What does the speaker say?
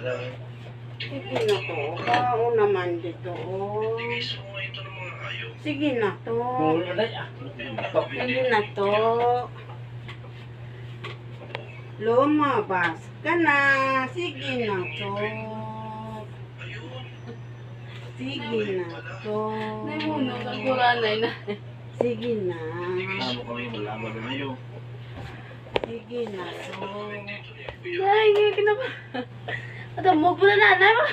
Sige na to. Bao naman dito. Oh. Sige na to. Sige na to. Lumabas ka na. Sige na to. Sige na to. Naimuno ka kuranay na. Sige na. Tama kami malaman na niyo. Sige na to. Ay, kinapa. At mo pala nanay mo.